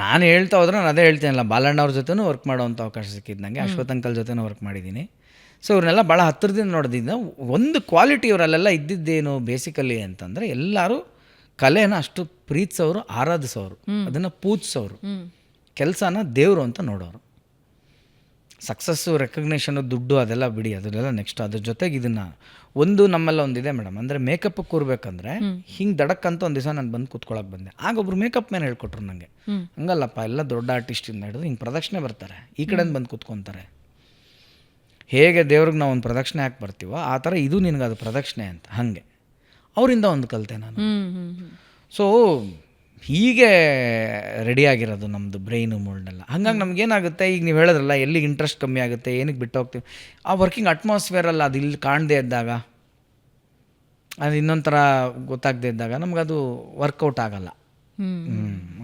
ನಾನು ಹೇಳ್ತಾ ಹೋದ್ರೆ ನಾನು ಅದೇ ಹೇಳ್ತೀನಲ್ಲ, ಬಾಲಣ್ಣ ಅವ್ರ ಜೊತೆನೂ ವರ್ಕ್ ಮಾಡೋವಂಥ ಅವಕಾಶ ಸಿಕ್ಕಿದ್ದು ನನಗೆ, ಅಶ್ವಥ್ ಅಂಕಲ್ ಜೊತೆನೂ ವರ್ಕ್ ಮಾಡಿದ್ದೀನಿ. ಸೊ ಇವ್ರನ್ನೆಲ್ಲ ಭಾಳ ಹತ್ತಿರದಿಂದ ನೋಡಿದ್ದಿಂದ ಒಂದು ಕ್ವಾಲಿಟಿ ಇವರಲ್ಲೆಲ್ಲ ಇದ್ದಿದ್ದೇನು ಬೇಸಿಕಲಿ ಅಂತಂದರೆ, ಎಲ್ಲರೂ ಕಲೆನ ಅಷ್ಟು ಪ್ರೀತಿಸೋರು, ಆರಾಧಿಸೋರು, ಅದನ್ನು ಪೂಜಿಸೋರು, ಕೆಲಸನ ದೇವರು ಅಂತ ನೋಡೋರು. ಸಕ್ಸಸ್ಸು, ರೆಕಗ್ನೇಷನು, ದುಡ್ಡು ಅದೆಲ್ಲ ಬಿಡಿ, ಅದನ್ನೆಲ್ಲ ನೆಕ್ಸ್ಟ್. ಅದ್ರ ಜೊತೆಗೆ ಇದನ್ನು ಒಂದು ನಮ್ಮೆಲ್ಲ ಒಂದಿದೆ ಮೇಡಮ್, ಅಂದರೆ ಮೇಕಪ್ ಕೂರ್ಬೇಕಂದ್ರೆ ಹಿಂಗೆ ದಡಕ್ಕಂತ ಒಂದು ದಿವಸ ನಾನು ಬಂದು ಕೂತ್ಕೊಳ್ಳೋಕೆ ಬಂದೆ. ಆಗ ಒಬ್ರು ಮೇಕಪ್ ಮ್ಯಾನ್ ಹೇಳ್ಕೊಟ್ರು ನನಗೆ, ಹಂಗಲ್ಲಪ್ಪ ಎಲ್ಲ ದೊಡ್ಡ ಆರ್ಟಿಸ್ಟಿಂದ ಹಿಡಿದು ಹಿಂಗೆ ಪ್ರದಕ್ಷಿಣೆ ಬರ್ತಾರೆ, ಈ ಕಡೆಯಿಂದ ಬಂದು ಕೂತ್ಕೊತಾರೆ, ಹೇಗೆ ದೇವ್ರಿಗೆ ನಾವು ಒಂದು ಪ್ರದಕ್ಷಿಣೆ ಹಾಕಿ ಬರ್ತೀವೋ ಆ ಥರ ಇದು ನಿನಗೆ ಅದು ಪ್ರದಕ್ಷಿಣೆ ಅಂತ. ಹಾಗೆ ಅವರಿಂದ ಒಂದು ಕಲಿತೆ ನಾನು. ಸೊ ಹೀಗೆ ರೆಡಿಯಾಗಿರೋದು ನಮ್ಮದು ಬ್ರೈನು ಮೋಲ್ಡೆಲ್ಲ. ಹಾಗಾಗಿ ನಮಗೇನಾಗುತ್ತೆ, ಈಗ ನೀವು ಹೇಳಿದ್ರಲ್ಲ ಎಲ್ಲಿಗೆ ಇಂಟ್ರೆಸ್ಟ್ ಕಮ್ಮಿ ಆಗುತ್ತೆ, ಏನಕ್ಕೆ ಬಿಟ್ಟು ಹೋಗ್ತೀವಿ, ಆ ವರ್ಕಿಂಗ್ ಅಟ್ಮಾಸ್ಫಿಯರಲ್ಲ ಅದು ಇಲ್ಲಿ ಕಾಣದೇ ಇದ್ದಾಗ, ಅದು ಇನ್ನೊಂದು ಥರ ಗೊತ್ತಾಗದೇ ಇದ್ದಾಗ ನಮಗದು ವರ್ಕೌಟ್ ಆಗಲ್ಲ.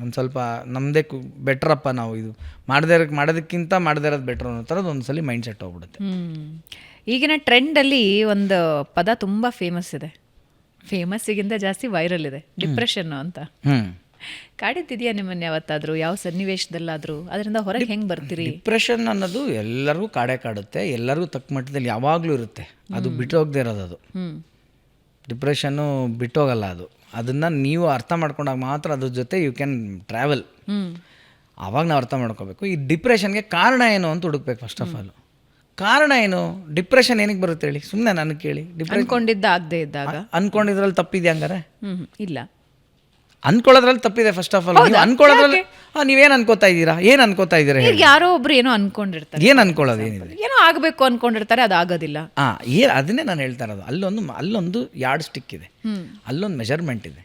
ಒಂದು ಸ್ವಲ್ಪ ನಮ್ಮದೇ ಬೆಟ್ರಪ್ಪ, ನಾವು ಇದು ಮಾಡೋದಕ್ಕಿಂತ ಮಾಡದೇ ಇರೋದು ಬೆಟ್ರ್ ಅನ್ನೋ ಥರದ್ದು ಒಂದು ಸಲ ಮೈಂಡ್ ಸೆಟ್ ಹೋಗ್ಬಿಡುತ್ತೆ. ಈಗಿನ ಟ್ರೆಂಡಲ್ಲಿ ಒಂದು ಪದ ತುಂಬ ಫೇಮಸ್ ಇದೆ, ಫೇಮಸ್ಸಿಗಿಂತ ಜಾಸ್ತಿ ವೈರಲ್ ಇದೆ, ಡಿಪ್ರೆಷನ್ನು ಅಂತ. ಕಾಡಿದ್ದಿದೆಯಾ ನಿಮ್ಮನ್ನು ಯಾವತ್ತಾದರೂ, ಯಾವ ಸನ್ನಿವೇಶದಲ್ಲಾದರೂ? ಅದರಿಂದ ಹೊರಗೆ ಹೆಂಗೆ ಬರ್ತೀರಿ? ಡಿಪ್ರೆಷನ್ ಅನ್ನೋದು ಎಲ್ಲರಿಗೂ ಕಾಡುತ್ತೆ, ಎಲ್ಲರಿಗೂ ತಕ್ಕ ಮಟ್ಟದಲ್ಲಿ ಯಾವಾಗಲೂ ಇರುತ್ತೆ, ಅದು ಬಿಟ್ಟು ಹೋಗದೆ ಇರೋದು. ಅದು ಡಿಪ್ರೆಷನ್ನು ಬಿಟ್ಟೋಗಲ್ಲ, ಅದನ್ನು ನೀವು ಅರ್ಥ ಮಾಡ್ಕೊಂಡಾಗ ಮಾತ್ರ ಅದ್ರ ಜೊತೆ ಯು ಕ್ಯಾನ್ ಟ್ರಾವೆಲ್. ಆವಾಗ ನಾವು ಅರ್ಥ ಮಾಡ್ಕೋಬೇಕು ಈ ಡಿಪ್ರೆಷನ್ಗೆ ಕಾರಣ ಏನು ಅಂತ ಹುಡುಕ್ಬೇಕು. ಫಸ್ಟ್ ಆಫ್ ಆಲ್ ಕಾರಣ ಏನು, ಡಿಪ್ರೆಷನ್ ಏನಕ್ಕೆ ಬರುತ್ತೆ ಹೇಳಿ, ಸುಮ್ಮನೆ ನನಗೆ ಕೇಳಿ. ಅನ್ಕೊಂಡಿದ್ದ ಆಗದೆ ಇದ್ದಾಗ ಅನ್ಕೊಂಡಿದ್ರಲ್ಲಿ ತಪ್ಪಿದೆ ಹಂಗಾರೆ? ಇಲ್ಲ, ಅನ್ಕೊಳ್ಳೋದ್ರಲ್ಲಿ ತಪ್ಪಿದೆ. ಫಸ್ಟ್ ಆಫ್ ಆಲ್ ನೀವು ಅನ್ಕೊಳ್ಳೋದ್ರಲ್ಲಿ ನೀವೇನು ಅನ್ಕೋತಾ ಇದ್ದೀರಾ, ಏನು ಅನ್ಕೋತಾ ಇದ್ದೀರಾ? ಯಾರೋ ಒಬ್ರು ಏನೋ ಅನ್ಕೊಂಡಿರ್ತಾರೆ, ಏನು ಅನ್ಕೊಳ್ಳೋದು ಏನಿದೆ, ಏನೋ ಆಗಬೇಕು ಅನ್ಕೊಂಡಿರ್ತಾರೆ, ಅದು ಆಗೋದಿಲ್ಲ. ಅದನ್ನೇ ನಾನು ಹೇಳ್ತಾ ಇರೋದು. ಅಲ್ಲೊಂದು ಯಾರ್ಡ್ ಸ್ಟಿಕ್ ಇದೆ, ಅಲ್ಲೊಂದು ಮೆಜರ್ಮೆಂಟ್ ಇದೆ.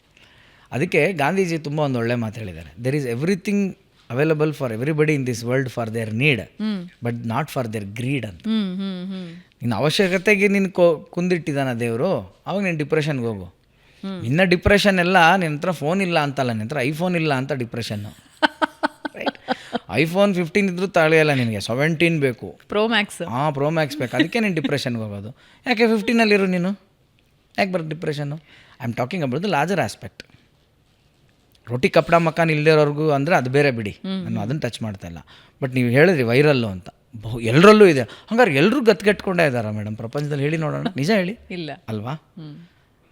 ಅದಕ್ಕೆ ಗಾಂಧೀಜಿ ತುಂಬ ಒಂದು ಒಳ್ಳೆ ಮಾತು ಹೇಳಿದ್ದಾರೆ, there is everything available for everybody in this world for their need but not for their greed ಅಂತ. ನಿನ್ನ ಅವಶ್ಯಕತೆಗೆ ನೀನು ಕುಂದಿಟ್ಟಿದ್ದಾನ ದೇವರು, ಅವಾಗ ನೀನು ಡಿಪ್ರೆಷನ್ಗೆ ಹೋಗು. ನಿನ್ನ ಡಿಪ್ರೆಷನ್ ಎಲ್ಲ ನಿನ್ನ ಹತ್ರ ಫೋನ್ ಇಲ್ಲ ಅಂತಲ್ಲ, ನಿನ್ನ ಹತ್ರ ಐಫೋನ್ ಇಲ್ಲ ಅಂತ ಡಿಪ್ರೆಷನ್ನು. ರೈಟ್, ಐಫೋನ್ 15 ಇದ್ರೂ ತಾಳೆಯಲ್ಲ, ನಿನಗೆ 17 ಬೇಕು, ಪ್ರೋ ಮ್ಯಾಕ್ಸ್. ಪ್ರೋ ಮ್ಯಾಕ್ಸ್ ಬೇಕು, ಅದಕ್ಕೆ ನೀನು ಡಿಪ್ರೆಷನ್ಗೆ ಹೋಗೋದು. ಯಾಕೆ 15ನಲ್ಲಿರು ನೀನು, ಯಾಕೆ ಬರೋದು depression? I am talking about the larger aspect. ರೊಟ್ಟಿ ಕಪ್ಪಡ ಮಕಾನ್ ಇಲ್ಲದಿರೋರ್ಗು ಅಂದರೆ ಅದು ಬೇರೆ ಬಿಡಿ, ನಾನು ಅದನ್ನು ಟಚ್ ಮಾಡ್ತಾ ಇಲ್ಲ. ಬಟ್ ನೀವು ಹೇಳಿದ್ರಿ ವೈರಲ್ಲು ಅಂತ, ಎಲ್ಲರಲ್ಲೂ ಇದೆ. ಹಂಗಾರೆ ಎಲ್ಲರೂ ಗತ್ಗೆಟ್ಕೊಂಡೇ ಇದ್ದಾರಾ ಮೇಡಮ್ ಪ್ರಪಂಚದಲ್ಲಿ? ಹೇಳಿ ನೋಡೋಣ, ನಿಜ ಹೇಳಿ. ಇಲ್ಲ ಅಲ್ವಾ?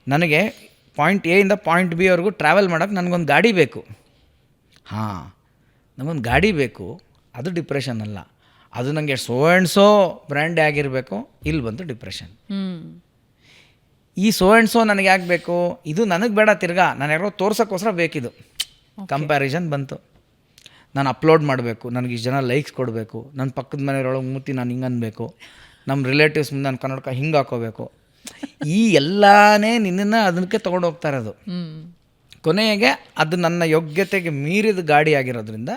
ನನಗೆ ಪಾಯಿಂಟ್ ಎ ಇಂದ ಪಾಯಿಂಟ್ ಬಿ ಅವ್ರಿಗೂ ಟ್ರಾವೆಲ್ ಮಾಡೋಕ್ಕೆ ನನಗೊಂದು ಗಾಡಿ ಬೇಕು. ನನಗೊಂದು ಗಾಡಿ ಬೇಕು, ಅದು ಡಿಪ್ರೆಷನ್ ಅಲ್ಲ. ಅದು ನನಗೆ ಸೋ ಆ್ಯಂಡ್ ಸೋ ಬ್ರ್ಯಾಂಡೇ ಆಗಿರಬೇಕು, ಇಲ್ಲಿ ಬಂತು ಡಿಪ್ರೆಷನ್. ಈ ಸೋ ಆ್ಯಂಡ್ ಸೋ ನನಗೆ ಯಾಕೆ ಬೇಕು, ಇದು ನನಗೆ ಬೇಡ, ತಿರ್ಗಾ ನಾನು ಯಾರೋ ತೋರ್ಸೋಕ್ಕೋಸ್ಕರ ಬೇಕಿದು. ಕಂಪ್ಯಾರಿಸನ್ ಬಂತು. ನಾನು ಅಪ್ಲೋಡ್ ಮಾಡಬೇಕು, ನನಗೆ ಇಷ್ಟು ಜನ ಲೈಕ್ಸ್ ಕೊಡಬೇಕು, ನನ್ನ ಪಕ್ಕದ ಮನೆಯೊಳಗೆ ಮೂತಿ ನಾನು ಹಿಂಗೆ ಅನ್ಬೇಕು, ನಮ್ಮ ರಿಲೇಟಿವ್ಸ್ ಮುಂದೆ ನಾನು ಕನ್ನಡಕ ಹಿಂಗೆ ಹಾಕೋಬೇಕು, ಈ ಎಲ್ಲನೇ ನಿನ್ನನ್ನು ಅದಕ್ಕೆ ತೊಗೊಂಡು ಹೋಗ್ತಾ ಇರೋದು. ಕೊನೆಗೆ ಅದು ನನ್ನ ಯೋಗ್ಯತೆಗೆ ಮೀರಿದ ಗಾಡಿ ಆಗಿರೋದ್ರಿಂದ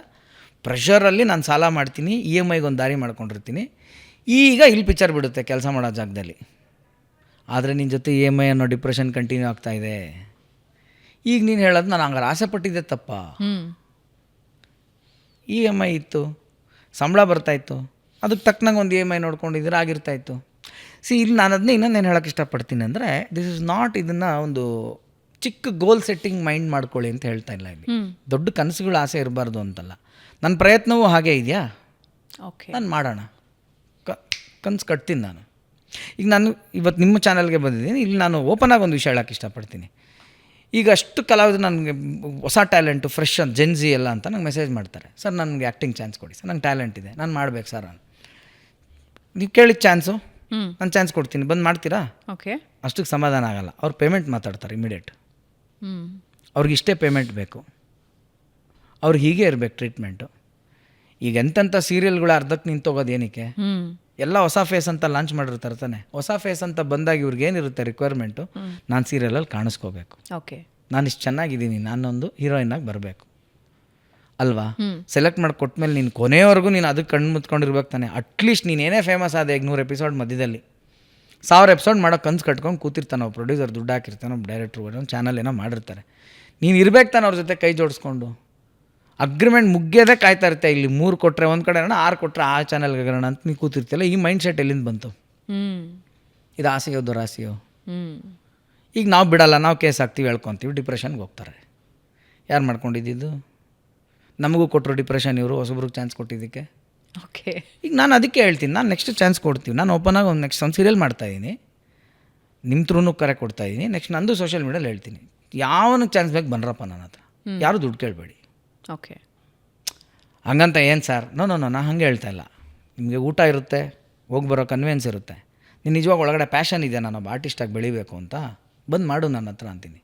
ಪ್ರೆಷರಲ್ಲಿ ನಾನು ಸಾಲ ಮಾಡ್ತೀನಿ, EMIಗೆ ಒಂದು ದಾರಿ ಮಾಡ್ಕೊಂಡಿರ್ತೀನಿ. ಈಗ ಇಲ್ಲಿ ಪಿಕ್ಚರ್ ಬಿಡುತ್ತೆ ಕೆಲಸ ಮಾಡೋ ಜಾಗದಲ್ಲಿ. ಆದರೆ ನಿನ್ನ ಜೊತೆ EMI ಅನ್ನೋ ಡಿಪ್ರೆಷನ್ ಕಂಟಿನ್ಯೂ ಆಗ್ತಾಯಿದೆ. ಈಗ ನೀನು ಹೇಳೋದು ನಾನು ಹಂಗಾರೆ ಆಸೆ ಪಟ್ಟಿದ್ದೆ ತಪ್ಪ. EMI ಇತ್ತು, ಸಂಬಳ ಬರ್ತಾಯಿತ್ತು, ಅದಕ್ಕೆ ತಕ್ಕನಂಗೆ ಒಂದು EMI ನೋಡ್ಕೊಂಡಿದ್ರೆ ಆಗಿರ್ತಾಯಿತ್ತು. ಇಲ್ಲಿ ನಾನು ಅದನ್ನೇ ಇನ್ನೊಂದೇನು ಹೇಳೋಕ್ಕೆ ಇಷ್ಟಪಡ್ತೀನಿ ಅಂದರೆ, ದಿಸ್ ಇಸ್ ನಾಟ್, ಇದನ್ನು ಒಂದು ಚಿಕ್ಕ ಗೋಲ್ ಸೆಟ್ಟಿಂಗ್ ಮೈಂಡ್ ಮಾಡ್ಕೊಳ್ಳಿ ಅಂತ ಹೇಳ್ತಾ ಇಲ್ಲ. ಇಲ್ಲಿ ದೊಡ್ಡ ಕನಸುಗಳು ಆಸೆ ಇರಬಾರ್ದು ಅಂತಲ್ಲ. ನನ್ನ ಪ್ರಯತ್ನವೂ ಹಾಗೇ ಇದೆಯಾ, ನಾನು ಮಾಡೋಣ, ಕನಸು ಕಟ್ತೀನಿ ನಾನು. ಈಗ ನಾನು ಇವತ್ತು ನಿಮ್ಮ ಚಾನಲ್ಗೆ ಬಂದಿದ್ದೀನಿ, ಇಲ್ಲಿ ನಾನು ಓಪನ್ ಆಗಿ ಒಂದು ವಿಷಯ ಹೇಳೋಕ್ಕೆ ಇಷ್ಟಪಡ್ತೀನಿ. ಈಗ ಅಷ್ಟು ಕಲಾವಿದರು ನನಗೆ ಹೊಸ ಟ್ಯಾಲೆಂಟು, ಫ್ರೆಶ್ ಅಂತ, ಜೆನ್ಜಿ ಎಲ್ಲ ಅಂತ ನಂಗೆ ಮೆಸೇಜ್ ಮಾಡ್ತಾರೆ, ಸರ್ ನನಗೆ ಆ್ಯಕ್ಟಿಂಗ್ ಚಾನ್ಸ್ ಕೊಡಿ ಸರ್, ನಂಗೆ ಟ್ಯಾಲೆಂಟ್ ಇದೆ, ನಾನು ಮಾಡ್ಬೇಕು ಸರ್. ನೀವು ಕೇಳಿದ ಚಾನ್ಸು, ನಾನು ಚಾನ್ಸ್ ಕೊಡ್ತೀನಿ, ಬಂದು ಮಾಡ್ತೀರಾ? ಓಕೆ. ಅಷ್ಟಕ್ಕೆ ಸಮಾಧಾನ ಆಗಲ್ಲ. ಅವ್ರು ಪೇಮೆಂಟ್ ಮಾತಾಡ್ತಾರೆ ಇಮಿಡಿಯೇಟ್. ಅವ್ರಿಗೆ ಇಷ್ಟೇ ಪೇಮೆಂಟ್ ಬೇಕು, ಅವ್ರಿಗೆ ಹೀಗೆ ಇರಬೇಕು ಟ್ರೀಟ್ಮೆಂಟು. ಈಗ ಎಂತೆಂಥ ಸೀರಿಯಲ್ಗಳು ಅರ್ಧಕ್ಕೆ ನಿಂತೋಗೋದು ಏನಕ್ಕೆ? ಎಲ್ಲ ಹೊಸ ಫೇಸ್ ಅಂತ ಲಾಂಚ್ ಮಾಡಿರ್ತಾರೆ ತಾನೆ. ಹೊಸ ಫೇಸ್ ಅಂತ ಬಂದಾಗ ಇವ್ರಿಗೆ ಏನಿರುತ್ತೆ ರಿಕ್ವೈರ್ಮೆಂಟು, ನಾನು ಸೀರಿಯಲಲ್ಲಿ ಕಾಣಿಸ್ಕೋಬೇಕು, ಓಕೆ, ನಾನು ಇಷ್ಟು ಚೆನ್ನಾಗಿದ್ದೀನಿ, ನಾನೊಂದು ಹೀರೋಯಿನಾಗಿ ಬರಬೇಕು ಅಲ್ವಾ? ಸೆಲೆಕ್ಟ್ ಮಾಡಿ ಕೊಟ್ಮೇಲೆ ನೀನು ಕೊನೆಯವರೆಗೂ ನೀನು ಅದಕ್ಕೆ ಕಣ್ಣು ಮುತ್ಕೊಂಡಿರ್ಬೇಕು ತಾನೆ. ಅಟ್ಲೀಸ್ಟ್ ನೀನೇನೇ ಫೇಮಸ್ ಆದ, ಈಗ 100 ಎಪಿಸೋಡ್ ಮಧ್ಯದಲ್ಲಿ 1000 ಎಪಿಸೋಡ್ ಮಾಡೋ ಕನ್ಸು ಕಟ್ಕೊಂಡು ಕೂತಿರ್ತಾನೆ ಒಬ್ಬ ಪ್ರೊಡ್ಯೂಸರ್, ದುಡ್ಡು ಹಾಕಿರ್ತಾನೆ, ಒಬ್ಬ ಡೈರೆಕ್ಟ್ರು, ಒಂದು ಚಾನಲ್ ಏನೋ ಮಾಡಿರ್ತಾರೆ. ನೀನು ಇರ್ಬೇಕು ತಾನೆ ಅವ್ರ ಜೊತೆ ಕೈ ಜೋಡಿಸ್ಕೊಂಡು. ಅಗ್ರಿಮೆಂಟ್ ಮುಗಿಯೋದೇ ಕಾಯ್ತಾ ಇರುತ್ತೆ. ಇಲ್ಲಿ 3 ಕೊಟ್ಟರೆ ಒಂದು ಕಡೆ 6 ಕೊಟ್ಟರೆ ಆ ಚಾನಲ್ಗೆ ಆಗೋಣ ಅಂತ ನೀವು ಕೂತಿರ್ತಿಲ್ಲ. ಈ ಮೈಂಡ್ ಸೆಟ್ ಎಲ್ಲಿಂದ ಬಂತು? ಇದು ಆಸೆಯೋ ದುರಾಸೆಯೋ? ಈಗ ನಾವು ಬಿಡಲ್ಲ, ನಾವು ಕೇಸ್ ಹಾಕ್ತೀವಿ, ಹೇಳ್ಕೊತೀವಿ, ಡಿಪ್ರೆಷನ್ಗೆ ಹೋಗ್ತಾರೆ. ಯಾರು ಮಾಡ್ಕೊಂಡಿದ್ದು? ನಮಗೂ ಕೊಟ್ಟರು ಡಿಪ್ರೆಷನ್ ಇವರು ಹೊಸಬ್ರಿಗೆ ಚಾನ್ಸ್ ಕೊಟ್ಟಿದ್ದಕ್ಕೆ. ಓಕೆ. ಈಗ ನಾನು ಅದಕ್ಕೆ ಹೇಳ್ತೀನಿ, ನಾನು ನೆಕ್ಸ್ಟ್ ಚಾನ್ಸ್ ಕೊಡ್ತೀವಿ. ನಾನು ಓಪನಾಗಿ ಒಂದು ನೆಕ್ಸ್ಟ್ ಒಂದು ಸೀರಿಯಲ್ ಮಾಡ್ತಾಯಿದ್ದೀನಿ, ನಿಮ್ಮ ಥ್ರೂ ಕರೆ ಕೊಡ್ತಾಯಿದ್ದೀನಿ. ನೆಕ್ಸ್ಟ್ ನಂದು ಸೋಷಿಯಲ್ ಮೀಡಿಯಲ್ಲಿ ಹೇಳ್ತೀನಿ, ಯಾವನಿಗೆ ಚಾನ್ಸ್ ಬೇಕು ಬನ್ರಪ್ಪ ನನ್ನ ಹತ್ರ, ಯಾರು ದುಡ್ಡು ಕೇಳಬೇಡಿ. ಓಕೆ. ಹಂಗಂತ ಏನು ಸರ್, ನೋ ನಾನು ಹಾಗೆ ಹೇಳ್ತಾ ಇಲ್ಲ. ನಿಮಗೆ ಊಟ ಇರುತ್ತೆ, ಹೋಗಿ ಬರೋ ಕನ್ವಿಯನ್ಸ್ ಇರುತ್ತೆ, ನೀನು ನಿಜವಾಗ ಒಳಗಡೆ ಪ್ಯಾಷನ್ ಇದೆ ನಾನೊಬ್ಬ ಆರ್ಟಿಸ್ಟಾಗಿ ಬೆಳಿಬೇಕು ಅಂತ, ಬಂದು ಮಾಡು ನನ್ನ ಹತ್ರ ಅಂತೀನಿ.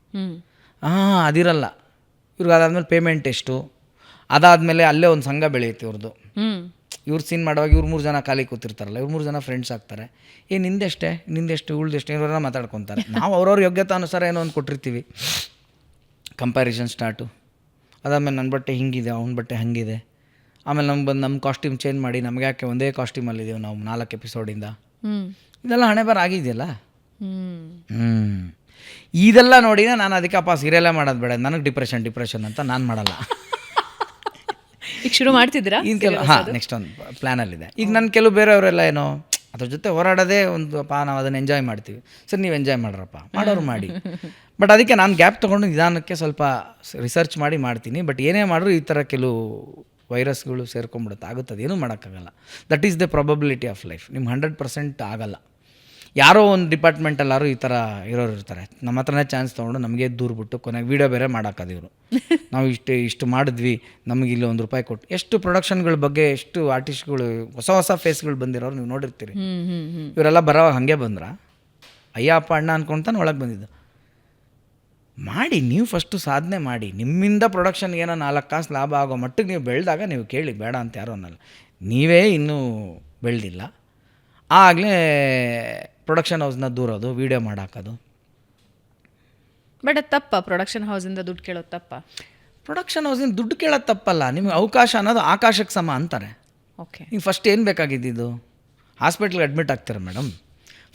ಅದಿರಲ್ಲ. ಇವ್ರಿಗೆ ಅದಾದಮೇಲೆ ಪೇಮೆಂಟ್ ಎಷ್ಟು, ಅದಾದಮೇಲೆ ಅಲ್ಲೇ ಒಂದು ಸಂಘ ಬೆಳೆಯುತ್ತೆ ಇವ್ರದ್ದು. ಇವ್ರು ಸೀನ್ ಮಾಡುವಾಗ ಇವ್ರು 3 ಜನ ಖಾಲಿ ಕೂತಿರ್ತಾರಲ್ಲ, ಇವ್ರು 3 ಜನ ಫ್ರೆಂಡ್ಸ್ ಆಗ್ತಾರೆ. ನಿಂದೆಷ್ಟೇ ಇವಳ್ದೆಷ್ಟೇ ಇವ್ರನ್ನ ಮಾತಾಡ್ಕೊತಾರೆ. ನಾವು ಅವ್ರವ್ರ ಯೋಗ್ಯತೆ ಅನುಸಾರ ಏನೋ ಒಂದು ಕೊಟ್ಟಿರ್ತೀವಿ. Comparison start. ಅದಾದಮೇಲೆ ನನ್ನ ಬಟ್ಟೆ ಹಿಂಗಿದೆ, ಅವ್ನ ಬಟ್ಟೆ ಹಾಗಿದೆ. ಆಮೇಲೆ ನಮ್ಗೆ ಬಂದು ನಮ್ಮ ಕಾಸ್ಟ್ಯೂಮ್ ಚೇಂಜ್ ಮಾಡಿ, ನಮ್ಗೆ ಯಾಕೆ ಒಂದೇ ಕಾಸ್ಟ್ಯೂಮಲ್ಲಿದ್ದೀವಿ ನಾವು 4 ಎಪಿಸೋಡಿಂದ. ಇದೆಲ್ಲ ಹಣೆ ಬರ ಆಗಿದೆಯಲ್ಲ. ಇದೆಲ್ಲ ನೋಡಿನೇ ನಾನು ಅದಕ್ಕಪ್ಪ ಸೀರಿಯಲ್ಲೇ ಮಾಡೋದು ಬೇಡ, ನನಗೆ ಡಿಪ್ರೆಷನ್ ಅಂತ ನಾನು ಮಾಡಲ್ಲ. ಈಗ ಶುರು ಮಾಡ್ತಿದ್ದೀರಾ? ನೆಕ್ಸ್ಟ್ ಒಂದು ಪ್ಲ್ಯಾನಲ್ಲಿದೆ. ಈಗ ನನ್ನ ಕೆಲವು ಬೇರೆಯವರೆಲ್ಲ ಏನೋ ಅದ್ರ ಜೊತೆ ಹೋರಾಡೋದೇ ಒಂದು ನಾವು ಅದನ್ನು ಎಂಜಾಯ್ ಮಾಡ್ತೀವಿ. ಸರ್ ನೀವು ಎಂಜಾಯ್ ಮಾಡ್ರಪ್ಪ, ಮಾಡೋರು ಮಾಡಿ. ಬಟ್ ಅದಕ್ಕೆ ನಾನು ಗ್ಯಾಪ್ ತೊಗೊಂಡು ನಿಧಾನಕ್ಕೆ ಸ್ವಲ್ಪ ರಿಸರ್ಚ್ ಮಾಡಿ ಮಾಡ್ತೀನಿ. ಬಟ್ ಏನೇ ಮಾಡಿದ್ರು ಈ ಥರ ಕೆಲವು ವೈರಸ್ಗಳು ಸೇರ್ಕೊಂಡ್ಬಿಡುತ್ತೆ, ಆಗುತ್ತದೆ, ಏನೂ ಮಾಡೋಕ್ಕಾಗಲ್ಲ. That is the probability of life. ನಿಮ್ಗೆ 100% ಆಗಲ್ಲ. ಯಾರೋ ಒಂದು ಡಿಪಾರ್ಟ್ಮೆಂಟಲ್ಲಾರು ಈ ಥರ ಇರೋರು ಇರ್ತಾರೆ, ನಮ್ಮ ಹತ್ರನೇ ಚಾನ್ಸ್ ತೊಗೊಂಡು ನಮಗೆ ದೂರ ಬಿಟ್ಟು ಕೊನೆಗೆ ವೀಡಿಯೋ ಬೇರೆ ಮಾಡೋಕ್ಕದು ಇವರು. ನಾವು ಇಷ್ಟು ಮಾಡಿದ್ವಿ, ನಮಗೆ ಇಲ್ಲಿ ₹1 ಕೊಟ್ಟು. ಎಷ್ಟು ಪ್ರೊಡಕ್ಷನ್ಗಳ ಬಗ್ಗೆ ಎಷ್ಟು ಆರ್ಟಿಸ್ಟ್ಗಳು ಹೊಸ ಫೇಸ್ಗಳು ಬಂದಿರೋರು ನೀವು ನೋಡಿರ್ತೀರಿ. ಇವರೆಲ್ಲ ಬರೋವಾಗ ಹಾಗೆ ಬಂದ್ರ, ಅಯ್ಯಪ್ಪ ಅಣ್ಣ ಅಂದ್ಕೊತಾನೆ ಒಳಗೆ ಬಂದಿದ್ದು. ಮಾಡಿ, ನೀವು ಫಸ್ಟು ಸಾಧನೆ ಮಾಡಿ. ನಿಮ್ಮಿಂದ ಪ್ರೊಡಕ್ಷನ್ಗೆ ಏನೋ 4 ಕಾಸು ಲಾಭ ಆಗೋ ಮಟ್ಟಿಗೆ ನೀವು ಬೆಳೆದಾಗ ನೀವು ಕೇಳಿ, ಬೇಡ ಅಂತ ಯಾರೋ ಅನ್ನಲ್ಲ. ನೀವೇ ಇನ್ನೂ ಬೆಳೆದಿಲ್ಲ, ಆಗಲೇ ಪ್ರೊಡಕ್ಷನ್ ಹೌಸ್ನ ದೂರೋದು, ವೀಡಿಯೋ ಮಾಡಾಕೋದು. ಬಟ್ ಅದು ತಪ್ಪ? ಪ್ರೊಡಕ್ಷನ್ ಹೌಸಿಂದ ದುಡ್ಡು ಕೇಳೋದು ತಪ್ಪ? ಪ್ರೊಡಕ್ಷನ್ ಹೌಸಿಂದ ದುಡ್ಡು ಕೇಳೋದು ತಪ್ಪಲ್ಲ. ನಿಮಗೆ ಅವಕಾಶ ಅನ್ನೋದು ಆಕಾಶಕ್ಕೆ ಸಮ ಅಂತಾರೆ. ಓಕೆ. ನೀವು ಫಸ್ಟ್ ಏನು ಬೇಕಾಗಿದ್ದು, ಹಾಸ್ಪಿಟ್ಲಿಗೆ ಅಡ್ಮಿಟ್ ಆಗ್ತೀರ ಮೇಡಮ್,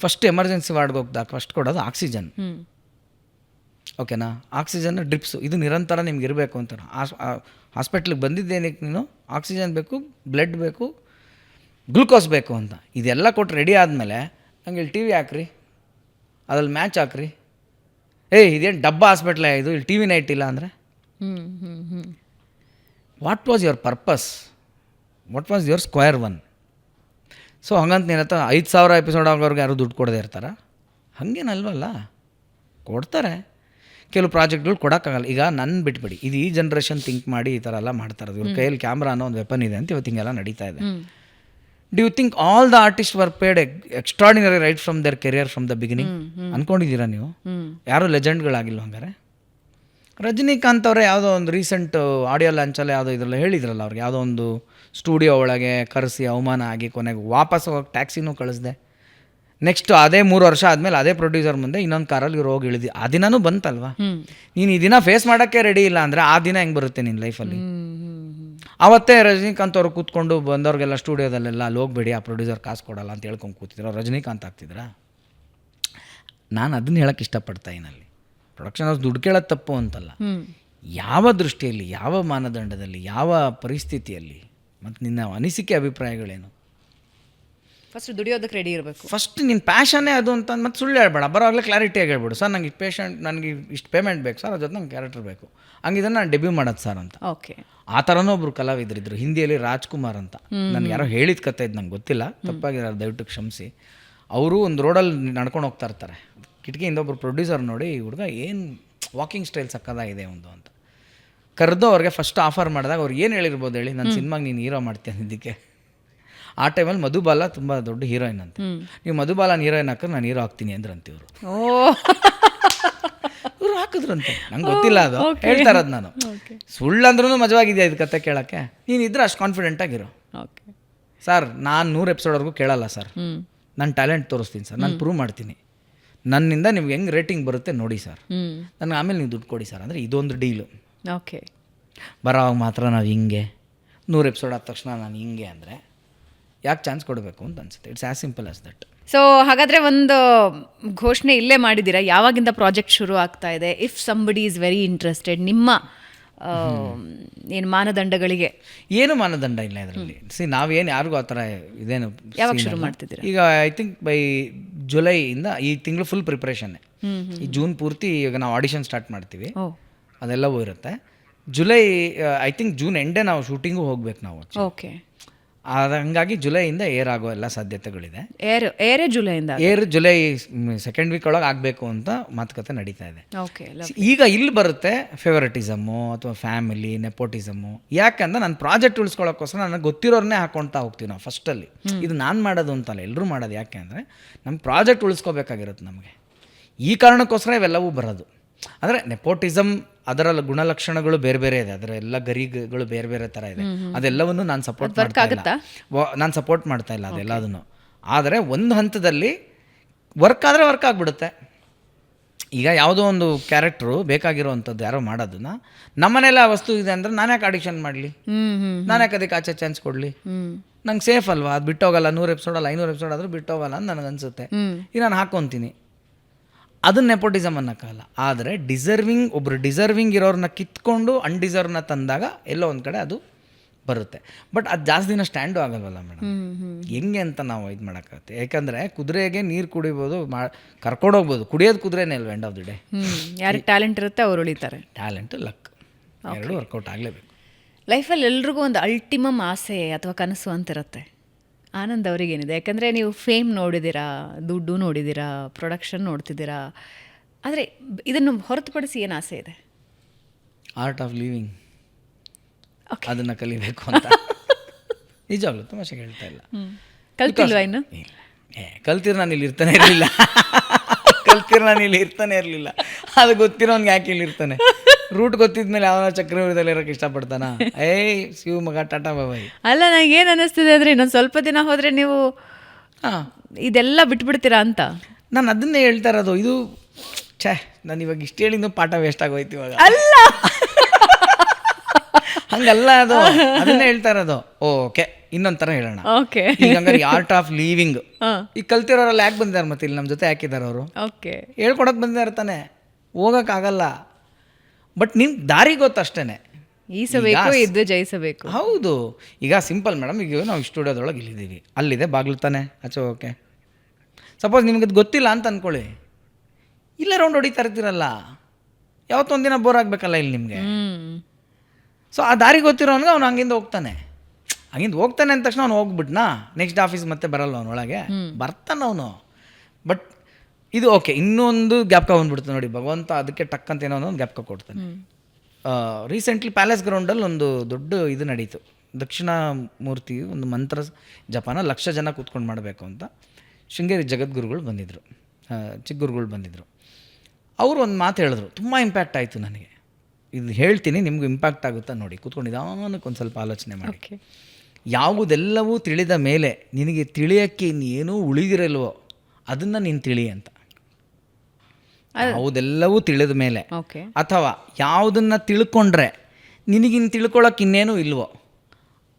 ಫಸ್ಟ್ ಎಮರ್ಜೆನ್ಸಿ ವಾರ್ಡ್ಗೆ ಹೋಗ್ದಾಗ ಫಸ್ಟ್ ಕೊಡೋದು ಆಕ್ಸಿಜನ್. ಓಕೆನಾ? ಆಕ್ಸಿಜನ್ ಡ್ರಿಪ್ಸು ಇದು ನಿರಂತರ ನಿಮ್ಗೆ ಇರಬೇಕು ಅಂತಾರೆ. ಹಾಸ್ಪಿಟ್ಲಿಗೆ ಬಂದಿದ್ದೇನಕ್ಕೆ ನೀನು ಆಕ್ಸಿಜನ್ ಬೇಕು, ಬ್ಲಡ್ ಬೇಕು, ಗ್ಲೂಕೋಸ್ ಬೇಕು ಅಂತ. ಇದೆಲ್ಲ ಕೊಟ್ಟು ರೆಡಿ ಆದಮೇಲೆ ನಂಗೆ ಇಲ್ಲಿ ಟಿ ವಿ ಹಾಕ್ರಿ, ಅದ್ರಲ್ಲಿ ಮ್ಯಾಚ್ ಹಾಕ್ರಿ. ಇದೇನು ಡಬ್ಬ ಹಾಸ್ಪಿಟ್ಲೇ ಇದು, ಇಲ್ಲಿ ಟಿ ವಿನೇ ಇಟ್ಟಿಲ್ಲ ಅಂದರೆ what was your purpose, what was your square one? So ಹಂಗಂತ ನೀನು ಹತ್ರ 5,000 ಎಪಿಸೋಡ್ ಆಗೋರ್ಗೆ ಯಾರು ದುಡ್ಡು ಕೊಡದೇ ಇರ್ತಾರ? ಹಾಗೇನಲ್ವಲ್ಲ, ಕೊಡ್ತಾರೆ. ಕೆಲವು ಪ್ರಾಜೆಕ್ಟ್ಗಳು ಕೊಡೋಕ್ಕಾಗಲ್ಲ. ಈಗ ನನ್ನ ಬಿಟ್ಬಿಡಿ, ಇದು ಈ ಜನ್ರೇಷನ್ ಥಿಂಕ್ ಮಾಡಿ ಈ ಥರ ಎಲ್ಲ ಮಾಡ್ತಾರೆ. ಇವ್ರ ಕೈಯಲ್ಲಿ ಕ್ಯಾಮ್ರಾ ಅನ್ನೋ ಒಂದು ವೆಪನ್ ಇದೆ ಅಂತ ಇವತ್ತು ಹಿಂಗೆಲ್ಲ ನಡೀತಾ ಇದೆ. Do you think all the artist were paid extraordinary right from their career from the beginning? ಅಂದ್ಕೊಂಡಿದ್ದೀರಾ ನೀವು? ಯಾರೂ ಲೆಜೆಂಡ್ಗಳಾಗಿಲ್ಲ ಹಂಗಾರೆ? ರಜನಿಕಾಂತ್ ಅವರೇ ಯಾವುದೋ ಒಂದು ರೀಸೆಂಟ್ ಆಡಿಯೋ ಲಾಂಚಲ್ಲೇ ಯಾವುದೋ ಇದರಲ್ಲಿ ಹೇಳಿದ್ರಲ್ಲ, ಅವ್ರಿಗೆ ಯಾವುದೋ ಒಂದು ಸ್ಟುಡಿಯೋ ಒಳಗೆ ಕರೆಸಿ ಅವಮಾನ ಆಗಿ ಕೊನೆಗೆ ವಾಪಸ್ ಹೋಗೋಕೆ ಟ್ಯಾಕ್ಸಿನೂ ಕಳಿಸ್ದೆ. ನೆಕ್ಸ್ಟ್ ಅದೇ 3 ವರ್ಷ ಆದಮೇಲೆ ಅದೇ ಪ್ರೊಡ್ಯೂಸರ್ ಮುಂದೆ ಇನ್ನೊಂದು ಕಾರಲ್ಲಿ ಇವ್ರು ಹೋಗಿ ಇಳಿದು ಆ ದಿನನೂ ಬಂತಲ್ವಾ? ನೀನು ಈ ದಿನ ಫೇಸ್ ಮಾಡೋಕ್ಕೆ ರೆಡಿ ಇಲ್ಲ ಅಂದರೆ ಆ ದಿನ ಹೆಂಗೆ ಬರುತ್ತೆ ನಿನ್ನ ಲೈಫಲ್ಲಿ? ಆವತ್ತೇ ರಜನಿಕಾಂತ್ ಅವರು ಕೂತ್ಕೊಂಡು ಬಂದವ್ರಿಗೆಲ್ಲ ಸ್ಟುಡಿಯೋದಲ್ಲೆಲ್ಲ ಅಲ್ಲಿ ಹೋಗ್ಬೇಡಿ, ಆ ಪ್ರೊಡ್ಯೂಸರ್ ಕಾಸು ಕೊಡಲ್ಲ ಅಂತ ಹೇಳ್ಕೊಂಡು ಕೂತಿದ್ರು. ರಜನಿಕಾಂತ್ ಆಗ್ತಿದ್ರಾ? ನಾನು ಅದನ್ನ ಹೇಳೋಕ್ಕೆ ಇಷ್ಟಪಡ್ತಾ ಇಲ್ಲಿ, ಪ್ರೊಡಕ್ಷನ್ ಹೌಸ್ ದುಡ್ಡು ಕೇಳೋದು ತಪ್ಪು ಅಂತಲ್ಲ. ಯಾವ ದೃಷ್ಟಿಯಲ್ಲಿ, ಯಾವ ಮಾನದಂಡದಲ್ಲಿ, ಯಾವ ಪರಿಸ್ಥಿತಿಯಲ್ಲಿ, ಮತ್ತು ನಿನ್ನ ಅನಿಸಿಕೆ ಅಭಿಪ್ರಾಯಗಳೇನು? ಫಸ್ಟ್ ದುಡಿಯೋದಕ್ಕೆ ರೆಡಿ ಇರಬೇಕು. ಫಸ್ಟ್ ನಿನ್ನ ಪ್ಯಾಷನ್ನೇ ಅದು ಅಂತ ಮತ್ತು ಸುಳ್ಳು ಹೇಳ್ಬೇಡ. ಬರೋವಾಗಲೇ ಕ್ಲಾರಿಟಿಯಾಗಿ ಹೇಳ್ಬಿಡು, ಸರ್ ನಂಗೆ ನನಗೆ ಇಷ್ಟು ಪೇಮೆಂಟ್ ಬೇಕು ಸರ್, ಅದ್ರ ಜೊತೆ ನಂಗೆ ಕ್ಯಾರೆಕ್ಟರ್ ಬೇಕು, ಹಂಗಿದ್ರೆ ನಾನು ಡೆಬ್ಯೂ ಮಾಡೋದು ಸರ್ ಅಂತ. ಓಕೆ. ಆ ಥರನೂ ಒಬ್ಬರು ಕಲಾವಿದರಿದ್ದರು ಹಿಂದಿಯಲ್ಲಿ, ರಾಜ್ಕುಮಾರ್ ಅಂತ. ನನಗೆ ಯಾರೋ ಹೇಳಿದ ಕತೆ ಇದು ನಂಗೆ ಗೊತ್ತಿಲ್ಲ, ತಪ್ಪಾಗಿರೋ ದಯವಿಟ್ಟು ಕ್ಷಮಿಸಿ. ಅವರು ಒಂದು ರೋಡಲ್ಲಿ ನಡ್ಕೊಂಡು ಹೋಗ್ತಾ ಇರ್ತಾರೆ, ಕಿಟಕಿಯಿಂದ ಒಬ್ಬರು ಪ್ರೊಡ್ಯೂಸರ್ ನೋಡಿ ಈ ಹುಡುಗ ಏನು ವಾಕಿಂಗ್ ಸ್ಟೈಲ್ ಸಕ್ಕದಾಗಿದೆ ಒಂದು ಅಂತ ಕರೆದು ಅವ್ರಿಗೆ ಫಸ್ಟ್ ಆಫರ್ ಮಾಡಿದಾಗ ಅವ್ರು ಏನು ಹೇಳಿರ್ಬೋದು ಹೇಳಿ, ನನ್ನ ಸಿನಿಮಾಗೆ ನೀನು ಹೀರೋ ಮಾಡ್ತೀನಿ ಅಂದಿದ್ದಕ್ಕೆ. ಆ ಟೈಮಲ್ಲಿ ಮಧುಬಾಲ ತುಂಬ ದೊಡ್ಡ ಹೀರೋಯಿನ್ ಅಂತ. ನೀವು ಮಧುಬಾಲನ ಹೀರೋಯಿನ್ ಹಾಕಿದ್ರೆ ನಾನು ಹೀರೋ ಆಗ್ತೀನಿ ಅಂದ್ರಂತ ಇವರು. ಇವರು ಹಾಕಿದ್ರಂತೆ, ನಂಗೆ ಗೊತ್ತಿಲ್ಲ, ಅದು ಹೇಳ್ತಾ ಇರೋದು ನಾನು. ಸುಳ್ಳಂದ್ರೂ ಮಜವಾಗಿದೆಯಾ ಇದು ಕತೆ ಕೇಳೋಕ್ಕೆ? ನೀನು ಇದ್ರೆ ಅಷ್ಟು ಕಾನ್ಫಿಡೆಂಟಾಗಿರೋ. ಸರ್ ನಾನು 100 ಎಪಿಸೋಡ್ವರೆಗೂ ಕೇಳಲ್ಲ ಸರ್, ನಾನು ಟ್ಯಾಲೆಂಟ್ ತೋರಿಸ್ತೀನಿ ಸರ್, ನಾನು ಪ್ರೂವ್ ಮಾಡ್ತೀನಿ, ನನ್ನಿಂದ ನಿಮ್ಗೆ ಹೆಂಗೆ ರೇಟಿಂಗ್ ಬರುತ್ತೆ ನೋಡಿ ಸರ್, ನನಗೆ ಆಮೇಲೆ ನೀವು ದುಡ್ಡು ಕೊಡಿ ಸರ್ ಅಂದರೆ ಇದೊಂದು ಡೀಲು. ಓಕೆ. ಬರೋವಾಗ ಮಾತ್ರ ನಾವು ಹಿಂಗೆ 100 ಎಪಿಸೋಡ್ ಆದ ತಕ್ಷಣ ನಾನು ಹಿಂಗೆ ಅಂದರೆ ಯಾಕೆ ಚಾನ್ಸ್ ಕೊಡಬೇಕು ಅಂತ ಅನ್ಸುತ್ತೆ. It's as simple as that. So ಹಾಗಾದರೆ ಒಂದು ಘೋಷಣೆ ಇಲ್ಲೇ ಮಾಡಿದ್ದೀರಾ, ಯಾವಾಗಿಂದ ಪ್ರಾಜೆಕ್ಟ್ ಶುರು ಆಗ್ತಾ ಇದೆ? If somebody is very interested, ನಿಮ್ಮ ಏನು ಮಾನದಂಡಗಳಿಗೆ? ಏನು ಮಾನದಂಡ ಇಲ್ಲ ಇದರಲ್ಲಿ. ನಾವೇನು ಯಾರಿಗೂ ಆ ಥರ ಇದೇನು. ಯಾವಾಗ ಶುರು ಮಾಡ್ತಿದ್ದೀರಾ? ಈಗ ಐ ಥಿಂಕ್ ಬೈ ಜುಲೈಯಿಂದ ಈ ತಿಂಗಳು ಫುಲ್ ಪ್ರಿಪ್ರೇಷನ್ನೇ. ಈ ಜೂನ್ ಪೂರ್ತಿ ಈಗ ನಾವು ಆಡಿಷನ್ ಸ್ಟಾರ್ಟ್ ಮಾಡ್ತೀವಿ, ಅದೆಲ್ಲವೂ ಇರುತ್ತೆ. ಜುಲೈ ಐ ಥಿಂಕ್ ಜೂನ್ ಎಂಡೇ ನಾವು ಶೂಟಿಂಗು ಹೋಗ್ಬೇಕು ನಾವು. ಓಕೆ. ಹಂಗಾಗಿ ಜುಲೈಯಿಂದ ಏರ್ ಆಗೋ ಎಲ್ಲ ಸಾಧ್ಯತೆಗಳಿದೆ. ಏರೇ ಜುಲೈಯಿಂದ ಜುಲೈ ಸೆಕೆಂಡ್ ವೀಕ್ ಒಳಗೆ ಆಗಬೇಕು ಅಂತ ಮಾತುಕತೆ ನಡೀತಾ ಇದೆ. ಓಕೆ. ಈಗ ಇಲ್ಲಿ ಬರುತ್ತೆ ಫೇವರಿಟಿಸಮ್ಮು ಅಥವಾ ಫ್ಯಾಮಿಲಿ ನೆಪೋಟಿಸಮ್ಮು. ಯಾಕಂದ್ರೆ ನನ್ನ ಪ್ರಾಜೆಕ್ಟ್ ಉಳಿಸ್ಕೊಳ್ಳೋಕ್ಕೋಸ್ಕರ ನನಗೆ ಗೊತ್ತಿರೋರನ್ನೇ ಹಾಕೊಳ್ತಾ ಹೋಗ್ತೀವಿ ನಾವು ಫಸ್ಟಲ್ಲಿ. ಇದು ನಾನು ಮಾಡೋದು ಅಂತಲ್ಲ, ಎಲ್ಲರೂ ಮಾಡೋದು. ಯಾಕೆ ಅಂದರೆ ನಮ್ಮ ಪ್ರಾಜೆಕ್ಟ್ ಉಳಿಸ್ಕೋಬೇಕಾಗಿರುತ್ತೆ ನಮಗೆ. ಈ ಕಾರಣಕ್ಕೋಸ್ಕರ ಇವೆಲ್ಲವೂ ಬರೋದು. ಅಂದರೆ ನೆಪೋಟಿಸಮ್ ಅದರ ಗುಣಲಕ್ಷಣಗಳು ಬೇರೆ ಬೇರೆ ಇದೆ, ಅದರ ಎಲ್ಲ ಗರಿಗಳು ಬೇರೆ ಬೇರೆ ಥರ ಇದೆ. ಅದೆಲ್ಲವನ್ನು ನಾನು ಸಪೋರ್ಟ್ ಮಾಡ್ತಾ ಇಲ್ಲ ಅದೆಲ್ಲದನ್ನು. ಆದರೆ ಒಂದು ಹಂತದಲ್ಲಿ ವರ್ಕ್ ಆದರೆ ವರ್ಕ್ ಆಗಿಬಿಡುತ್ತೆ. ಈಗ ಯಾವುದೋ ಒಂದು ಕ್ಯಾರೆಕ್ಟ್ರು ಬೇಕಾಗಿರೋವಂಥದ್ದು ಯಾರೋ ಮಾಡೋದನ್ನ ನಮ್ಮನೆಲ್ಲ ಆ ವಸ್ತು ಇದೆ ಅಂದರೆ ನಾನು ಯಾಕೆ ಆಡಿಷನ್ ಮಾಡಲಿ, ನಾನು ಯಾಕೆ ಅದಕ್ಕೆ ಆಚೆ ಚಾನ್ಸ್ ಕೊಡಲಿ? ನಂಗೆ ಸೇಫ್ ಅಲ್ವಾ, ಅದು ಬಿಟ್ಟೋಗಲ್ಲ. 100 ಎಪಿಸೋಡಲ್ಲ 500 ಎಪಿಸೋಡ್ ಆದರೂ ಬಿಟ್ಟೋಗಲ್ಲ ಅಂತ ನನಗನ್ಸುತ್ತೆ. ಈಗ ನಾನು ಹಾಕ್ಕೊತೀನಿ. ಅದನ್ನ ನೆಪೋಟಿಸಮ್ ಅನ್ನೋಕ್ಕಲ್ಲ. ಆದರೆ ಒಬ್ಬರು ಡಿಸರ್ವಿಂಗ್ ಇರೋರನ್ನ ಕಿತ್ಕೊಂಡು ಅನ್ಡಿಸರ್ವ್ನ ತಂದಾಗ ಎಲ್ಲೋ ಒಂದು ಕಡೆ ಅದು ಬರುತ್ತೆ. ಬಟ್ ಅದು ಜಾಸ್ತಿ ದಿನ ಸ್ಟ್ಯಾಂಡು ಆಗಲ್ವಲ್ಲ ಮೇಡಮ್. ಹೆಂಗೆ ಅಂತ ನಾವು ಇದು ಮಾಡೋಕ್ಕಾಗುತ್ತೆ. ಯಾಕಂದರೆ ಕುದುರೆಗೆ ನೀರು ಕುಡಿಬೋದು, ಕರ್ಕೊಂಡೋಗ್ಬೋದು. ಕುಡಿಯೋದು ಕುದುರೆನೇ ಅಲ್ವ ಎಂಡ್ ಆಫ್ ದಿ ಡೇ. ಯಾರಿಗೆ ಟ್ಯಾಲೆಂಟ್ ಇರುತ್ತೆ ಅವ್ರು ಉಳಿತಾರೆ. ಟ್ಯಾಲೆಂಟು ಲಕ್ ಎರಡು ವರ್ಕೌಟ್ ಆಗಲೇಬೇಕು. ಲೈಫಲ್ಲಿ ಎಲ್ರಿಗೂ ಒಂದು ಅಲ್ಟಿಮಮ್ ಆಸೆ ಅಥವಾ ಕನಸು ಅಂತಿರುತ್ತೆ. ಆನಂದ್ ಅವರಿಗೇನಿದೆ? ಯಾಕಂದರೆ ನೀವು ಫೇಮ್ ನೋಡಿದ್ದೀರಾ, ದುಡ್ಡು ನೋಡಿದ್ದೀರಾ, ಪ್ರೊಡಕ್ಷನ್ ನೋಡ್ತಿದ್ದೀರಾ. ಆದರೆ ಇದನ್ನು ಹೊರತುಪಡಿಸಿ ಏನು ಆಸೆ ಇದೆ? ಆರ್ಟ್ ಆಫ್ ಲಿವಿಂಗ್, ಅದನ್ನು ಕಲಿಬೇಕು ಅಂತ. ನಿಜವಾಗ್ಲೂ ತಮಾಷೆಗೆ ಹೇಳ್ತಾ ಇಲ್ಲ. ಕಲ್ತಿಲ್ವಾ ಇನ್ನು? ಕಲ್ತಿರೋ ನಾನು ಇಲ್ಲಿ ಇರ್ತಾನೆ ಇರಲಿಲ್ಲ. ಅದು ಗೊತ್ತಿರೋನ್ಗೆ ಯಾಕೆ ಇಲ್ಲಿ ಇರ್ತಾನೆ? ರೂಟ್ ಗೊತ್ತಿದ್ಮೇಲೆ ಯಾವ ಚಕ್ರವೃತ್ತದಲ್ಲಿ ಇರೋಕ್ಕೆ ಇಷ್ಟಪಡ್ತಾನ? ಶಿವ ಮಗ ಟಾಟಾ ಬಾಬಾಯ್. ಅಲ್ಲ, ನನಗೆ ಏನು ಅನ್ನಿಸ್ತಿದೆ ಅಂದರೆ ಇನ್ನೊಂದು ಸ್ವಲ್ಪ ದಿನ ಹೋದರೆ ನೀವು ಇದೆಲ್ಲ ಬಿಟ್ಬಿಡ್ತೀರಾ ಅಂತ. ನಾನು ಅದನ್ನೇ ಹೇಳ್ತಾ ಇರೋದು. ಇದು ನಾನು ಇವಾಗ ಇಷ್ಟು ಹೇಳಿದ್ದು ಪಾಠ ವೇಸ್ಟ್ ಆಗೋಯ್ತು ಇವಾಗ. ಅಲ್ಲ, ಹಂಗಲ್ಲ, ಅದು ಅದನ್ನೇ ಹೇಳ್ತಾ ಇರೋದು. ಓಕೆ, ಇನ್ನೊಂದು ಥರ ಹೇಳೋಣ. ಓಕೆ, ಈಗ ಹಂಗಾರೆ ಆರ್ಟ್ ಆಫ್ ಲಿವಿಂಗ್ ಈಗ ಕಲ್ತಿರೋರೆಲ್ಲ ಯಾಕೆ ಬಂದಿದ್ದಾರೆ ಮತ್ತೆ ಇಲ್ಲಿ ನಮ್ಮ ಜೊತೆ ಯಾಕಿದ್ದಾರೆ ಅವರು? ಓಕೆ, ಹೇಳ್ಕೊಡಕ್ಕೆ ಬಂದಿದ್ದಾರೆ ತಾನೆ, ಹೋಗೋಕ್ಕಾಗಲ್ಲ. ಬಟ್ ನಿಮ್ಗೆ ದಾರಿ ಗೊತ್ತಷ್ಟೇ. ಈಸಬೇಕು, ಇದ್ದು ಜಯಿಸಬೇಕು. ಹೌದು. ಈಗ ಸಿಂಪಲ್ ಮೇಡಮ್, ಈಗ ನಾವು ಸ್ಟುಡಿಯೋದೊಳಗೆ ಇಲ್ಲಿದ್ದೀವಿ, ಅಲ್ಲಿದೆ ಬಾಗಿಲು ತಾನೆ ಆಚೆ ಓಕೆ. ಸಪೋಸ್ ನಿಮ್ಗೆ ಅದು ಗೊತ್ತಿಲ್ಲ ಅಂತ ಅಂದ್ಕೊಳ್ಳಿ, ಇಲ್ಲೇ ರೌಂಡ್ ಹೊಡಿತಾ ಇರ್ತೀರಲ್ಲ, ಯಾವತ್ತೊಂದಿನ ಬೋರ್ ಆಗಬೇಕಲ್ಲ ಇಲ್ಲಿ ನಿಮಗೆ. ಸೊ ಆ ದಾರಿ ಗೊತ್ತಿರೋನ್ಗೆ ಅವ್ನು ಹಂಗಿಂದ ಹೋಗ್ತಾನೆ ಅಂದ ತಕ್ಷಣ ಅವ್ನು ಹೋಗ್ಬಿಟ್ನಾ ನೆಕ್ಸ್ಟ್ ಆಫೀಸ್ ಮತ್ತೆ ಬರಲ್ಲ ಅವನೊಳಗೆ, ಬರ್ತಾನೆ ಅವನು. ಬಟ್ ಇದು ಓಕೆ, ಇನ್ನೊಂದು ಜ್ಞಾಪಕ ಬಂದ್ಬಿಡ್ತಾನೆ ನೋಡಿ, ಭಗವಂತ ಅದಕ್ಕೆ ಟಕ್ಕಂತ ಏನೋ ಒಂದು ಜ್ಞಾಪಕ ಕೊಡ್ತಾನೆ. ರೀಸೆಂಟ್ಲಿ ಪ್ಯಾಲೇಸ್ ಗ್ರೌಂಡಲ್ಲಿ ಒಂದು ದೊಡ್ಡ ಇದು ನಡೀತು, ದಕ್ಷಿಣ ಮೂರ್ತಿ ಒಂದು ಮಂತ್ರ ಜಪಾನ 1,00,000 ಜನ ಕೂತ್ಕೊಂಡು ಮಾಡಬೇಕು ಅಂತ. ಶೃಂಗೇರಿ ಜಗದ್ಗುರುಗಳು ಬಂದಿದ್ದರು, ಚಿಕ್ಕಗುರುಗಳು ಬಂದಿದ್ದರು. ಅವರು ಒಂದು ಮಾತು ಹೇಳಿದ್ರು, ತುಂಬ ಇಂಪ್ಯಾಕ್ಟ್ ಆಯಿತು ನನಗೆ. ಇದು ಹೇಳ್ತೀನಿ, ನಿಮಗೂ ಇಂಪ್ಯಾಕ್ಟ್ ಆಗುತ್ತಾ ನೋಡಿ, ಕೂತ್ಕೊಂಡು ನಿಧಾನಕ್ಕೆ ಒಂದು ಸ್ವಲ್ಪ ಆಲೋಚನೆ ಮಾಡಿ. ಯಾವುದೆಲ್ಲವೂ ತಿಳಿದ ಮೇಲೆ ನಿನಗೆ ತಿಳಿಯೋಕ್ಕೆ ಇನ್ನೇನೂ ಉಳಿದಿರಲ್ವೋ ಅದನ್ನು ನೀನು ತಿಳಿ ಅಂತ. ಯಾವುದೆಲ್ಲವೂ ತಿಳಿದ ಮೇಲೆ, ಅಥವಾ ಯಾವುದನ್ನು ತಿಳ್ಕೊಂಡ್ರೆ ನಿನಗಿನ್ನು ತಿಳ್ಕೊಳಕ್ಕೆ ಇನ್ನೇನೂ ಇಲ್ವೋ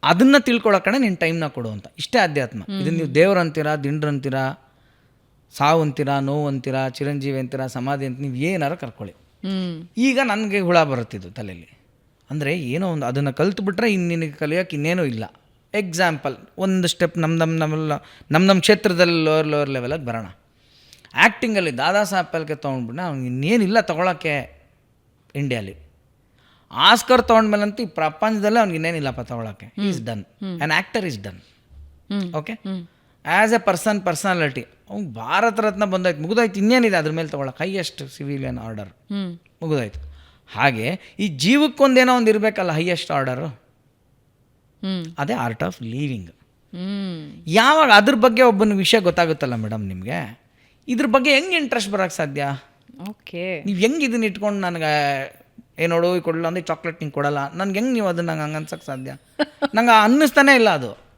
ಅದನ್ನು ತಿಳ್ಕೊಳಕ್ಕಣೆ ನೀನು ಟೈಮ್ನ ಕೊಡು ಅಂತ. ಇಷ್ಟೇ ಅಧ್ಯಾತ್ಮ. ಇದನ್ನು ನೀವು ದೇವ್ರಂತೀರ, ದಿಂಡ್ರಂತೀರ, ಸಾವು ಅಂತೀರ, ನೋವು ಅಂತೀರ, ಚಿರಂಜೀವಿ ಅಂತೀರ, ಸಮಾಧಿ ಅಂತ ನೀವು ಏನಾರು ಕರ್ಕೊಳ್ಳಿ. ಈಗ ನನಗೆ ಹುಳ ಬರುತ್ತಿದ್ದು ತಲೆಯಲ್ಲಿ. ಅಂದರೆ ಏನೋ ಒಂದು ಅದನ್ನು ಕಲ್ತ್ಬಿಟ್ರೆ ಇನ್ನು ನಿನಗೆ ಕಲಿಯೋಕೆ ಇನ್ನೇನೂ ಇಲ್ಲ. ಎಕ್ಸಾಂಪಲ್, ಒಂದು ಸ್ಟೆಪ್ ನಮ್ಮ ಕ್ಷೇತ್ರದಲ್ಲಿ ಲೋವರ್ ಲೆವೆಲಾಗಿ ಬರೋಣ. ಆ್ಯಕ್ಟಿಂಗಲ್ಲಿ ದಾದಾ ಸಾಹೇಬ್ ಫಾಲ್ಕೆ ತೊಗೊಂಡ್ಬಿಟ್ಟು ಅವ್ನಿಗೆ ಇನ್ನೇನಿಲ್ಲ ತೊಗೊಳಕ್ಕೆ ಇಂಡಿಯಾಲಿ. ಆಸ್ಕರ್ ತೊಗೊಂಡ್ಮೇಲಂತೂ ಈ ಪ್ರಪಂಚದಲ್ಲೇ ಅವ್ನಿಗೆ ಇನ್ನೇನಿಲ್ಲಪ್ಪ ತೊಗೊಳಕ್ಕೆ. Is done, an actor is done. Okay, as A personality ಅವ್ನು ಭಾರತ ರತ್ನ ಬಂದಾಯ್ತು, ಮುಗಿದೋಯ್ತು. ಇನ್ನೇನಿದೆ ಅದ್ರ ಮೇಲೆ ತೊಗೊಳಕ್ಕೆ? ಹೈಯೆಸ್ಟ್ ಸಿವಿಲಿಯನ್ ಆರ್ಡರ್ ಮುಗಿದೋಯ್ತು. ಹಾಗೆ ಈ ಜೀವಕ್ಕೊಂದೇನೋ ಒಂದು ಇರಬೇಕಲ್ಲ ಹೈಯೆಸ್ಟ್ ಆರ್ಡರು, ಅದೇ ಆರ್ಟ್ ಆಫ್ ಲಿವಿಂಗ್. ಯಾವಾಗ ಅದ್ರ ಬಗ್ಗೆ ಒಬ್ಬನ ವಿಷಯ ಗೊತ್ತಾಗುತ್ತಲ್ಲ ಮೇಡಮ್ ನಿಮಗೆ, ಇದ್ರ ಬಗ್ಗೆ ಹೆಂಗೆ ಇಂಟ್ರೆಸ್ಟ್ ಬರೋಕ್ಕೆ ಸಾಧ್ಯ? ಓಕೆ, ನೀವು ಹೆಂಗೆ ಇದನ್ನ ಇಟ್ಕೊಂಡು ನನಗೆ ನೋಡು ಕೊಡಲ್ಲ ಅಂದರೆ ಚಾಕ್ಲೇಟ್ ನಿಂಗೆ ಕೊಡಲ್ಲ, ನನ್ಗೆ ಹೆಂಗೆ ನೀವು ಅದನ್ನ ನಂಗೆ ಹಂಗೆ ಅನ್ಸೋಕ್ಕೆ ಸಾಧ್ಯ? ನಂಗೆ ಅನ್ನಿಸ್ತಾನೆ ಇಲ್ಲ,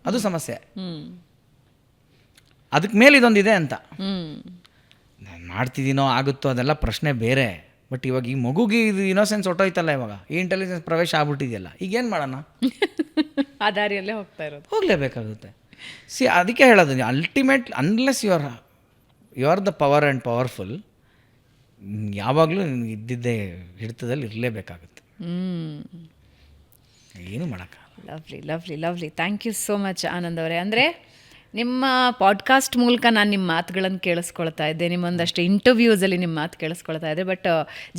ಅದು ಸಮಸ್ಯೆ. ಅದಕ್ಕೆ ಮೇಲೆ ಇದೊಂದಿದೆ ಅಂತ ನಾನು ಮಾಡ್ತಿದ್ದೀನೋ ಆಗುತ್ತೋ ಅದೆಲ್ಲ ಪ್ರಶ್ನೆ ಬೇರೆ. ಬಟ್ ಇವಾಗ ಈ ಮಗುಗೆ ಇದು ಇನೋಸೆನ್ಸ್ ಹೊಟ್ಟೋಯ್ತಲ್ಲ, ಇವಾಗ ಈ ಇಂಟೆಲಿಜೆನ್ಸ್ ಪ್ರವೇಶ ಆಗ್ಬಿಟ್ಟಿದೆಯಲ್ಲ, ಈಗೇನು ಮಾಡೋಣ? ಆ ದಾರಿಯಲ್ಲೇ ಹೋಗಲೇಬೇಕಾಗುತ್ತೆ. ಅದಕ್ಕೆ ಹೇಳೋದು, ultimate unless you are the power and powerful, ಯಾವಾಗಲೂ ನಿನಗೆ ಇದ್ದಿದ್ದೇ ಹಿಡಿತದಲ್ಲಿ ಇರಲೇಬೇಕಾಗುತ್ತೆ, ಏನು ಮಾಡೋಕ್ಕಾಗಲ್ಲ. Lovely lovely lovely. Thank you so much Anand ಅವರೇ. ಅಂದರೆ ನಿಮ್ಮ ಪಾಡ್ಕಾಸ್ಟ್ ಮೂಲಕ ನಾನು ನಿಮ್ಮ ಮಾತುಗಳನ್ನು ಕೇಳಿಸ್ಕೊಳ್ತಾ ಇದ್ದೆ, ನಿಮ್ಮೊಂದಷ್ಟು ಇಂಟರ್ವ್ಯೂಸಲ್ಲಿ ನಿಮ್ಮ ಮಾತು ಕೇಳಿಸ್ಕೊಳ್ತಾ ಇದ್ದೆ. ಬಟ್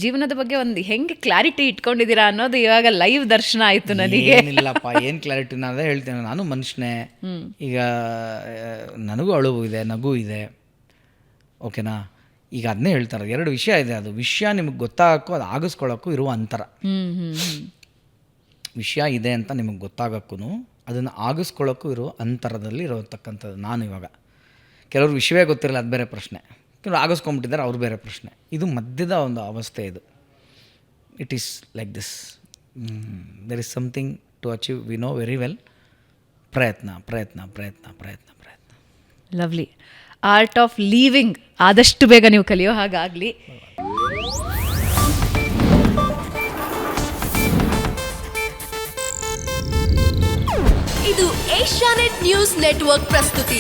ಜೀವನದ ಬಗ್ಗೆ ಒಂದು ಹೆಂಗೆ ಕ್ಲಾರಿಟಿ ಇಟ್ಕೊಂಡಿದ್ದೀರಾ ಅನ್ನೋದು ಇವಾಗ ಲೈವ್ ದರ್ಶನ ಆಯಿತು ನನಗೆ. ಏನಿಲ್ಲಪ್ಪ, ಏನು ಕ್ಲಾರಿಟಿ, ನಾನು ಅದೇ ಹೇಳ್ತೇನೆ, ನಾನು ಮನುಷ್ಯನೇ. ಈಗ ನನಗೂ ಅಳುವು ಇದೆ, ನಗು ಇದೆ, ಓಕೆನಾ. ಈಗ ಅದನ್ನೇ ಹೇಳ್ತಾರೆ, 2 ವಿಷಯ ಇದೆ. ಅದು ವಿಷಯ ನಿಮಗೆ ಗೊತ್ತಾಗೋಕ್ಕೂ ಅದು ಆಗಿಸ್ಕೊಳ್ಳೋಕ್ಕೂ ಇರುವ ಅಂತರ. ವಿಷಯ ಇದೆ ಅಂತ ನಿಮಗೆ ಗೊತ್ತಾಗೋಕ್ಕೂ ಅದನ್ನು ಆಗಿಸ್ಕೊಳ್ಳೋಕ್ಕೂ ಇರೋ ಅಂತರದಲ್ಲಿ ಇರತಕ್ಕಂಥದ್ದು. ನಾನು ಇವಾಗ ಕೆಲವರು ವಿಷಯವೇ ಗೊತ್ತಿರಲ್ಲ, ಅದು ಬೇರೆ ಪ್ರಶ್ನೆ. ಕೆಲವರು ಆಗಿಸ್ಕೊಂಡ್ಬಿಟ್ಟಿದ್ದಾರೆ, ಅವ್ರು ಬೇರೆ ಪ್ರಶ್ನೆ. ಇದು ಮಧ್ಯದ ಒಂದು ಅವಸ್ಥೆ. ಇದು it is like this. There is something to achieve, we know very well. ಪ್ರಯತ್ನ ಪ್ರಯತ್ನ ಪ್ರಯತ್ನ ಪ್ರಯತ್ನ ಪ್ರಯತ್ನ. ಲವ್ಲಿ. ಆರ್ಟ್ ಆಫ್ ಲೀವಿಂಗ್ ಆದಷ್ಟು ಬೇಗ ನೀವು ಕಲಿಯೋ ಹಾಗಾಗಲಿ. ಇದು ಏಷ್ಯಾನೆಟ್ ನ್ಯೂಸ್ ನೆಟ್ವರ್ಕ್ ಪ್ರಸ್ತುತಿ.